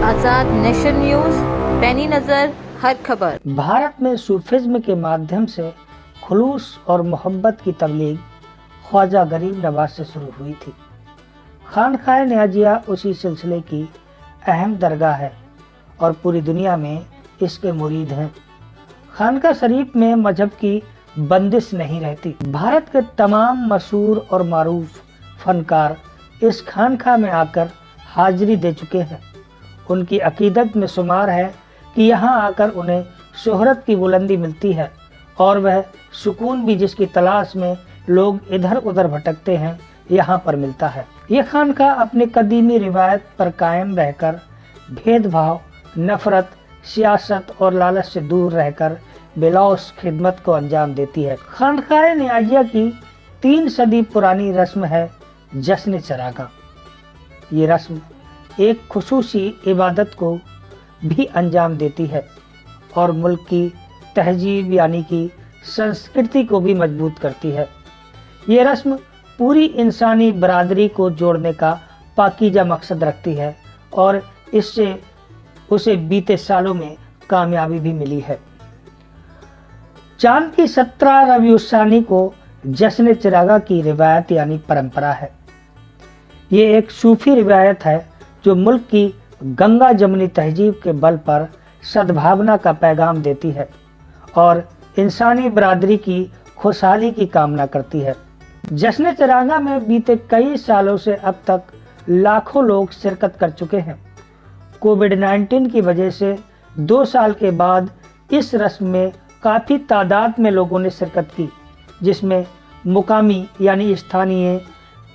आज़ाद nation news, पैनी नज़र हर खबर। भारत में सूफिज्म के माध्यम से खुलूस और मोहब्बत की तबलीग ख्वाजा गरीब नवाज से शुरू हुई थी। खानकाह नियाज़िया उसी सिलसिले की अहम दरगाह है और पूरी दुनिया में इसके मुरीद हैं। खानकाह शरीफ में मजहब की बंदिश नहीं रहती। भारत के तमाम मशहूर और मारूफ फनकार इस खानकाह में आकर हाजिरी दे चुके हैं। उनकी अकीदत में शुमार है कि यहाँ आकर उन्हें शोहरत की बुलंदी मिलती है और वह सुकून भी जिसकी तलाश में लोग इधर उधर भटकते हैं यहाँ पर मिलता है। ये खानकाह अपनी कदीमी रिवायत पर कायम रहकर भेदभाव, नफरत, सियासत और लालच से दूर रहकर बेलौस खिदमत को अंजाम देती है। खानकाह नियाज़िया की 3 सदी पुरानी रस्म है जश्न चरागाह। ये रस्म एक खुसूसी इबादत को भी अंजाम देती है और मुल्क की तहजीब यानी कि संस्कृति को भी मजबूत करती है। ये रस्म पूरी इंसानी बरादरी को जोड़ने का पाकीज़ा मकसद रखती है और इससे उसे बीते सालों में कामयाबी भी मिली है। चांद की 17 रबीउस्सानी को जश्न चिरागा की रिवायत यानी परंपरा है। ये एक सूफी रिवायत है जो मुल्क की गंगा जमुनी तहजीब के बल पर सद्भावना का पैगाम देती है और इंसानी बरादरी की खुशहाली की कामना करती है। जश्न चिरागा में बीते कई सालों से अब तक लाखों लोग शिरकत कर चुके हैं। कोविड-19 की वजह से 2 साल के बाद इस रस्म में काफ़ी तादाद में लोगों ने शिरकत की, जिसमें मुकामी यानी स्थानीय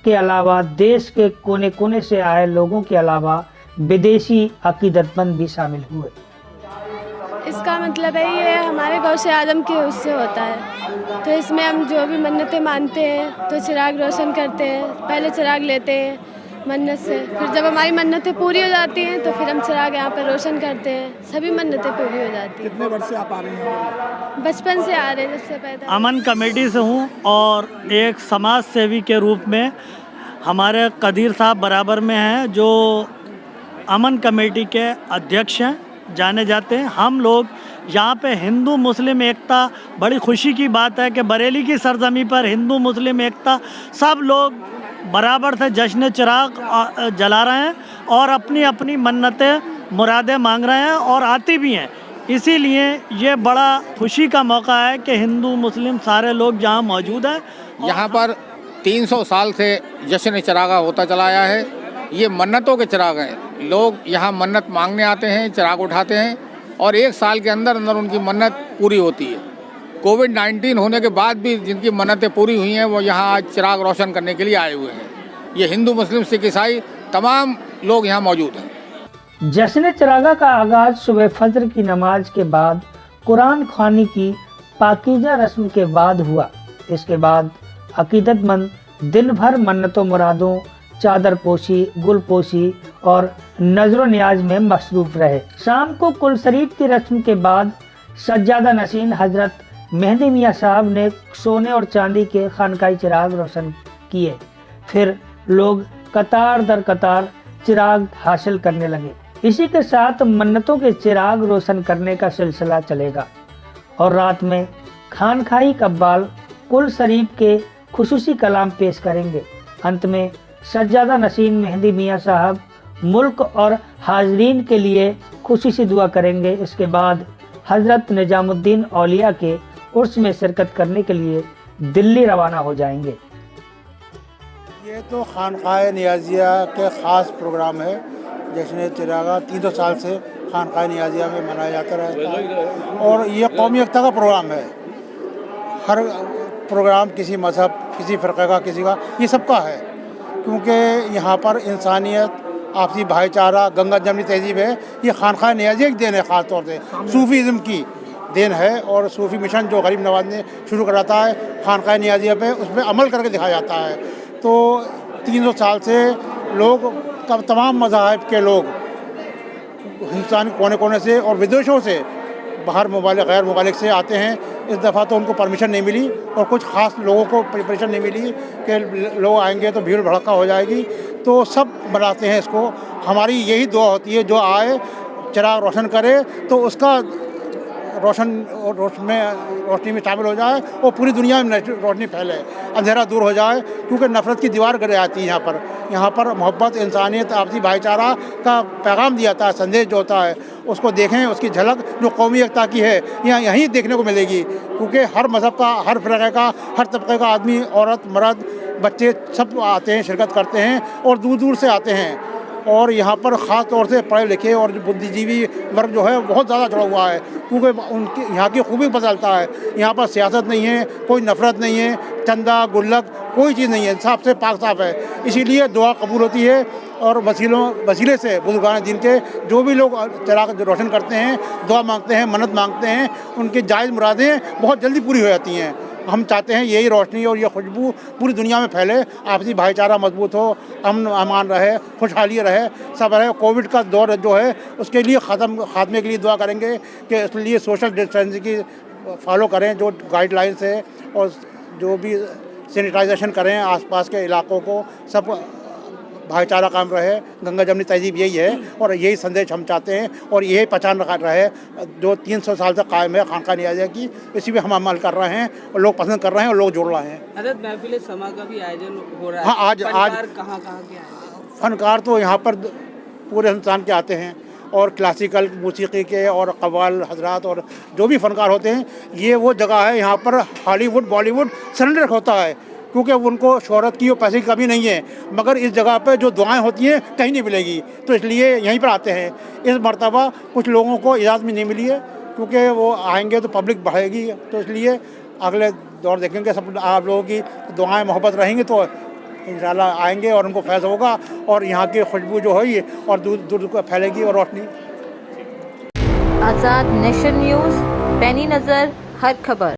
के अलावा देश के कोने कोने से आए लोगों के अलावा विदेशी अकीदतमंद भी शामिल हुए। इसका मतलब है ये हमारे गौसे आदम के उससे होता है, तो इसमें हम जो भी मन्नतें मानते हैं तो चिराग रोशन करते हैं। पहले चिराग लेते हैं मन्नत से, फिर जब हमारी मन्नतें पूरी हो जाती हैं तो फिर हम चिराग यहाँ पर रोशन करते हैं। सभी मन्नतें पूरी हो जाती हैं। कितने वर्ष से आप आ रहे हैं? बचपन से आ रहे हैं, जब से पैदा। अमन कमेटी से हूँ और एक समाज सेवी के रूप में हमारे कदीर साहब बराबर में हैं जो अमन कमेटी के अध्यक्ष हैं, जाने जाते हैं। हम लोग यहाँ पे हिंदू मुस्लिम एकता, बड़ी खुशी की बात है कि बरेली की सरजमी पर हिंदू मुस्लिम एकता, सब लोग बराबर से जश्न चिराग जला रहे हैं और अपनी अपनी मन्नतें मुरादें मांग रहे हैं और आती भी हैं। इसीलिए ये बड़ा खुशी का मौका है कि हिंदू मुस्लिम सारे लोग यहाँ मौजूद हैं। यहाँ पर 300 साल से जश्न चिरागा होता चला आया है। ये मन्नतों के चिराग हैं। लोग यहाँ मन्नत मांगने आते हैं, चिराग उठाते हैं और 1 साल के अंदर अंदर उनकी मन्नत पूरी होती है। कोविड-19 होने के बाद भी जिनकी मन्नतें पूरी हुई हैं वो यहाँ आज चिराग रोशन करने के लिए आए हुए हैं। ये हिंदू मुस्लिम सिख ईसाई तमाम लोग यहाँ मौजूद हैं। जश्न चिरागा का आगाज सुबह फजर की नमाज के बाद कुरान ख्वानी की पाकीज़ा रस्म के बाद हुआ। इसके बाद अकीदतमंद दिन भर मन्नतों मुरादों, चादर पोशी, गुल पोशी और नजरो नियाज में मसरूफ रहे। शाम को कुल शरीफ की रस्म के बाद सज्जादा नशीन हजरत मेहदी मियाँ साहब ने सोने और चांदी के खानकाई चिराग रोशन किए। फिर लोग कतार दर कतार चिराग हासिल करने लगे। इसी के साथ मन्नतों के चिराग रोशन करने का सिलसिला चलेगा और रात में खानकाई कब्बाल कुल शरीफ के खुसूसी कलाम पेश करेंगे। अंत में सज्जादा नशीन मेहदी मियाँ साहब मुल्क और हाजरीन के लिए खुसूसी दुआ करेंगे। इसके बाद हजरत निजामुद्दीन औलिया के उर्स में शिरकत करने के लिए दिल्ली रवाना हो जाएंगे। ये तो खानकाह नियाज़िया के ख़ास प्रोग्राम है। जश्न चिरागा 300 साल से खानकाह नियाज़िया में मनाया जाता रहता है और ये कौमी एकता का प्रोग्राम है। हर प्रोग्राम किसी मज़हब, किसी फ़िरक़े का, किसी का, ये सबका है, क्योंकि यहाँ पर इंसानियत, आपसी भाईचारा, गंगा जमनी तहजीब है। ये खानकाह नियाज़िया की देन है, ख़ास तौर से सूफ़ीज़म की देन है और सूफ़ी मिशन जो गरीब नवाज ने शुरू कराता है खानकाह नियाज़िया पे, उस पर अमल करके दिखाया जाता है। तो 300 साल से लोग, तमाम मज़ाहिब के लोग हिंदुस्तान के कोने कोने से और विदेशों से, बाहर ममालिक, गैर ममालिक से आते हैं। इस दफ़ा तो उनको परमिशन नहीं मिली और कुछ ख़ास लोगों को परमिशन नहीं मिली कि लोग आएंगे तो भीड़ भड़का हो जाएगी, तो सब बनाते हैं इसको। हमारी यही दुआ होती है, जो आए चिराग रोशन करे तो उसका रोशनी में शामिल हो जाए और पूरी दुनिया में रोशनी फैले, अंधेरा दूर हो जाए, क्योंकि नफ़रत की दीवार गिर जाती है। यहाँ पर मोहब्बत, इंसानियत, आपसी भाईचारा का पैगाम दिया जाता है, संदेश जो होता है उसको देखें, उसकी झलक जो कौमी एकता की है यहीं देखने को मिलेगी, क्योंकि हर मज़हब का, हर फ़िरक़े का, हर तबके का आदमी, औरत, मर्द, बच्चे सब आते हैं, शिरकत करते हैं और दूर दूर से आते हैं। और यहाँ पर ख़ास तौर से पढ़े लिखे और बुद्धिजीवी वर्ग जो है बहुत ज़्यादा जुड़ा हुआ है, क्योंकि उनकी यहाँ की खूबी पता चलता है। यहाँ पर सियासत नहीं है, कोई नफ़रत नहीं है, चंदा गुल्लक कोई चीज़ नहीं है, साफ से पाक साफ है। इसीलिए दुआ कबूल होती है और वसीले से बुजुर्गान दीन के जो भी लोग चिराग रोशन करते हैं, दुआ मांगते हैं, मन्नत मांगते हैं, उनकी जायज़ मुरादें बहुत जल्दी पूरी हो जाती हैं। हम चाहते हैं यही रोशनी और ये खुशबू पूरी दुनिया में फैले, आपसी भाईचारा मजबूत हो, अमन अमान रहे, खुशहाली रहे, सब रहे। कोविड का दौर जो है उसके लिए खात्मे के लिए दुआ करेंगे कि इसलिए सोशल डिस्टेंसिंग की फॉलो करें, जो गाइडलाइंस है, और जो भी सैनिटाइजेशन करें आसपास के इलाकों को, सब भाईचारा कायम रहे। गंगा जमनी तहजीब यही है और यही संदेश हम चाहते हैं और यही पहचान रहे जो 300 साल से कायम है खानका नियाज़िया की। इसी में हम अमल कर रहे हैं और लोग पसंद कर रहे हैं और लोग जुड़ रहे हैं। हज़रत महफिल समा का भी आयोजन हो रहा है। हाँ, आज कहाँ के आए? फनकार तो यहाँ पर पूरे हिंदुस्तान के आते हैं, और क्लासिकल मौसीकी के और कव्वाल हजरात और जो भी फ़नकार होते हैं, ये वो जगह है यहाँ पर हॉलीवुड बॉलीवुड सरेंडर होता है, क्योंकि उनको शोहरत की और पैसे की कमी नहीं है, मगर इस जगह पे जो दुआएं होती हैं कहीं नहीं मिलेगी, तो इसलिए यहीं पर आते हैं। इस मर्तबा कुछ लोगों को इजाज़त भी नहीं मिली है, क्योंकि वो आएंगे तो पब्लिक बढ़ेगी, तो इसलिए अगले दौर देखेंगे। सब आप लोगों की दुआएं मोहब्बत रहेंगी तो इंशाल्लाह आएंगे और उनको फैज़ होगा और यहाँ की खुशबू जो है ये और दूर दूर को फैलेगी और रोशनी। आज़ाद नेशन न्यूज़, पैनी नज़र, हर खबर।